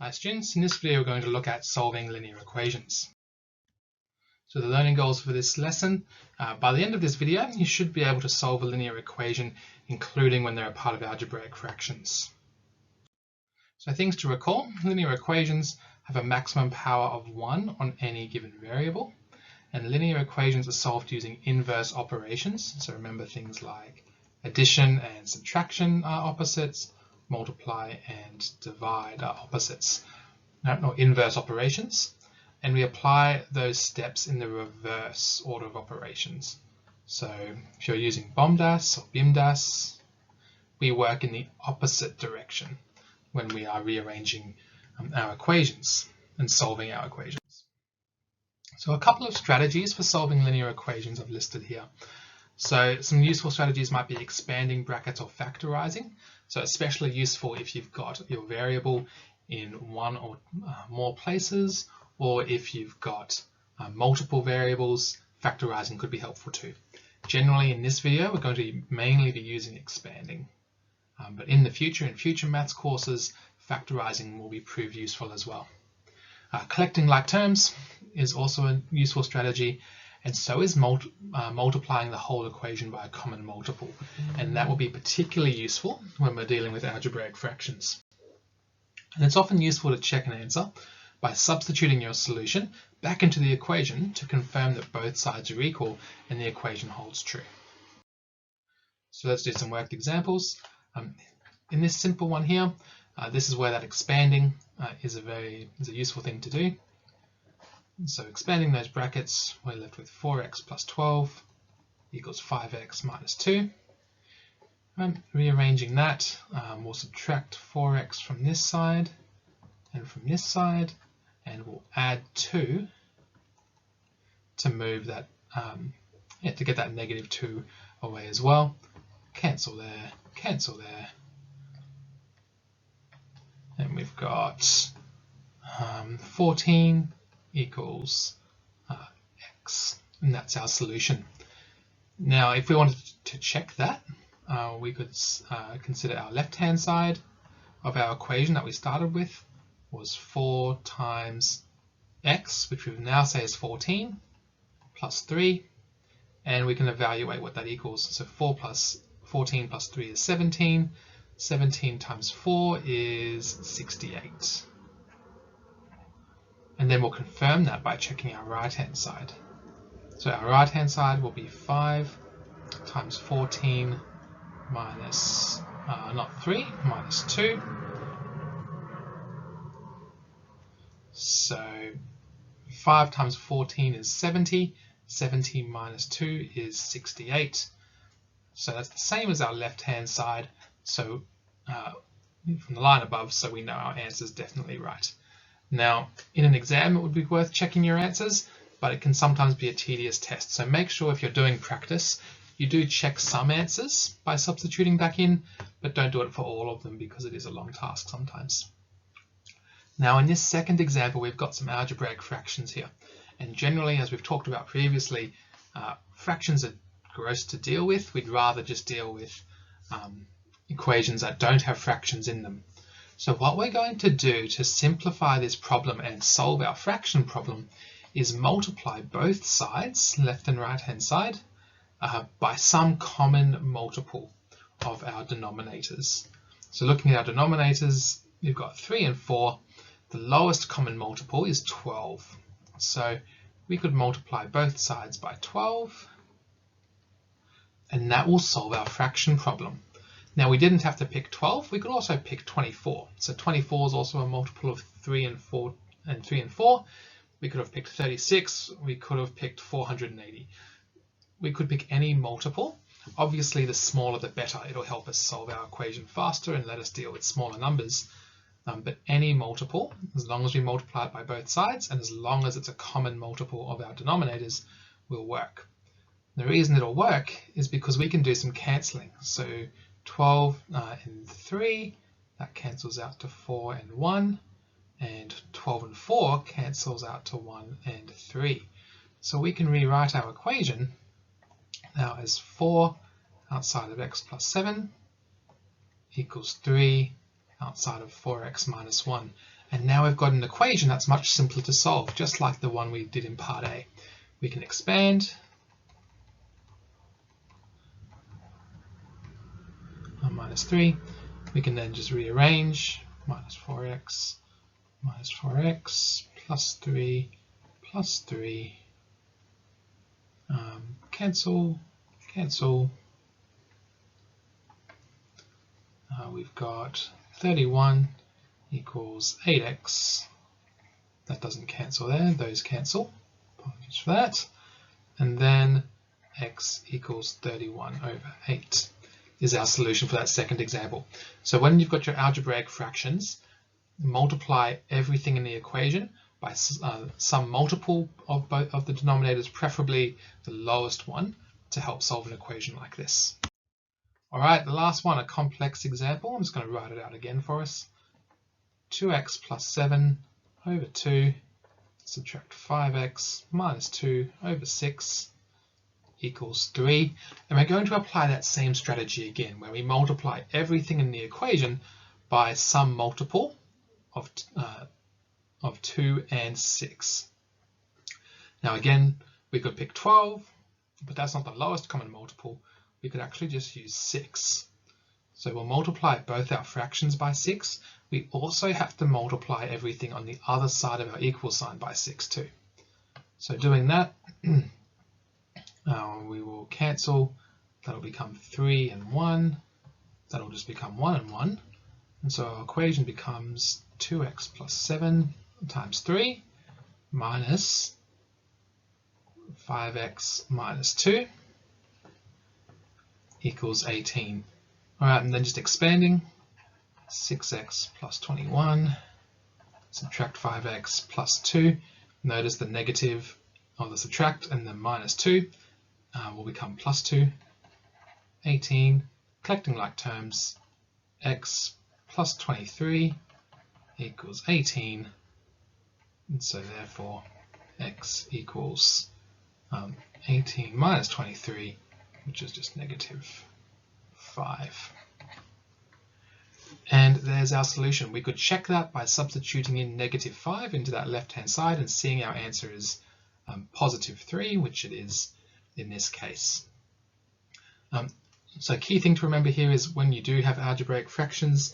Hi students, in this video we're going to look at solving linear equations. So the learning goals for this lesson, by the end of this video you should be able to solve a linear equation including when they're a part of algebraic fractions. So things to recall, linear equations have a maximum power of 1 on any given variable, and linear equations are solved using inverse operations. So remember things like addition and subtraction are opposites, multiply and divide are opposites, or inverse operations, and we apply those steps in the reverse order of operations. So if you're using BOMDAS or BIMDAS, we work in the opposite direction when we are rearranging our equations and solving our equations. So a couple of strategies for solving linear equations I've listed here. So some useful strategies might be expanding brackets or factorizing. So especially useful if you've got your variable in one or more places, or if you've got multiple variables, factorizing could be helpful too. Generally in this video we're going to mainly be using expanding, but in the future, in future maths courses, factorizing will be proved useful as well. Collecting like terms is also a useful strategy, and so is multiplying the whole equation by a common multiple, and that will be particularly useful when we're dealing with algebraic fractions. And it's often useful to check an answer by substituting your solution back into the equation to confirm that both sides are equal and the equation holds true. So let's do some worked examples. In this simple one here, this is where that expanding is a useful thing to do. So expanding those brackets, we're left with 4x plus 12 equals 5x minus 2. And rearranging that, we'll subtract 4x from this side and from this side, and we'll add 2 to move that, to get that negative 2 away as well. Cancel there, cancel there. And we've got 14 equals x, and that's our solution. Now if we wanted to check that, we could consider our left-hand side of our equation that we started with was 4 times x, which we now say is 14, plus 3, and we can evaluate what that equals. So 14 plus 3 is 17, 17 times 4 is 68. And then we'll confirm that by checking our right-hand side. So our right-hand side will be 5 times 14 minus, not 3, minus 2. So 5 times 14 is 70, 70 minus 2 is 68. So that's the same as our left-hand side, so from the line above, so we know our answer is definitely right. Now, in an exam, it would be worth checking your answers, but it can sometimes be a tedious test. So make sure if you're doing practice, you do check some answers by substituting back in, but don't do it for all of them because it is a long task sometimes. Now, in this second example, we've got some algebraic fractions here. And generally, as we've talked about previously, fractions are gross to deal with. We'd rather just deal with equations that don't have fractions in them. So what we're going to do to simplify this problem and solve our fraction problem is multiply both sides, left and right hand side, by some common multiple of our denominators. So looking at our denominators, we've got 3 and 4. The lowest common multiple is 12. So we could multiply both sides by 12, and that will solve our fraction problem. Now we didn't have to pick 12, we could also pick 24. So 24 is also a multiple of 3 and 4 and 3 and 4. We could have picked 36, we could have picked 480. We could pick any multiple. Obviously the smaller the better, it'll help us solve our equation faster and let us deal with smaller numbers. But any multiple, as long as we multiply it by both sides and as long as it's a common multiple of our denominators, will work. The reason it'll work is because we can do some cancelling. So 12 and 3, that cancels out to 4 and 1, and 12 and 4 cancels out to 1 and 3. So we can rewrite our equation now as 4 outside of x plus 7 equals 3 outside of 4x minus 1. And now we've got an equation that's much simpler to solve, just like the one we did in part A. We can expand minus 3. We can then just rearrange minus 4x plus 3 plus 3. Cancel. We've got 31 equals 8x. That doesn't cancel there, those cancel. Apologies for that. And then x equals 31 over 8 is our solution for that second example. So when you've got your algebraic fractions, multiply everything in the equation by some multiple of both of the denominators, preferably the lowest one, to help solve an equation like this. All right, the last one, a complex example. I'm just going to write it out again for us. 2x plus 7 over 2, subtract 5x minus 2 over 6 equals 3. And we're going to apply that same strategy again, where we multiply everything in the equation by some multiple of 2 and 6. Now again, we could pick 12, but that's not the lowest common multiple. We could actually just use 6. So we'll multiply both our fractions by 6. We also have to multiply everything on the other side of our equal sign by 6 too. So doing that, we will cancel. That'll become 3 and 1. That'll just become 1 and 1. And so our equation becomes 2x plus 7 times 3 minus 5x minus 2 equals 18. All right, and then just expanding, 6x plus 21, subtract 5x plus 2. Notice the negative of the subtract and the minus 2 will become plus 2. 18, collecting like terms, x plus 23 equals 18. And so therefore x equals 18 minus 23, which is just negative 5. And there's our solution. We could check that by substituting in negative 5 into that left-hand side and seeing our answer is positive 3, which it is in this case. So key thing to remember here is when you do have algebraic fractions,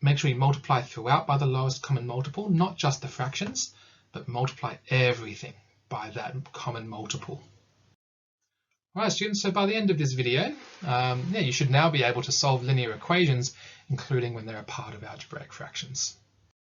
make sure you multiply throughout by the lowest common multiple, not just the fractions, but multiply everything by that common multiple. All right, students, so by the end of this video, you should now be able to solve linear equations, including when they're a part of algebraic fractions.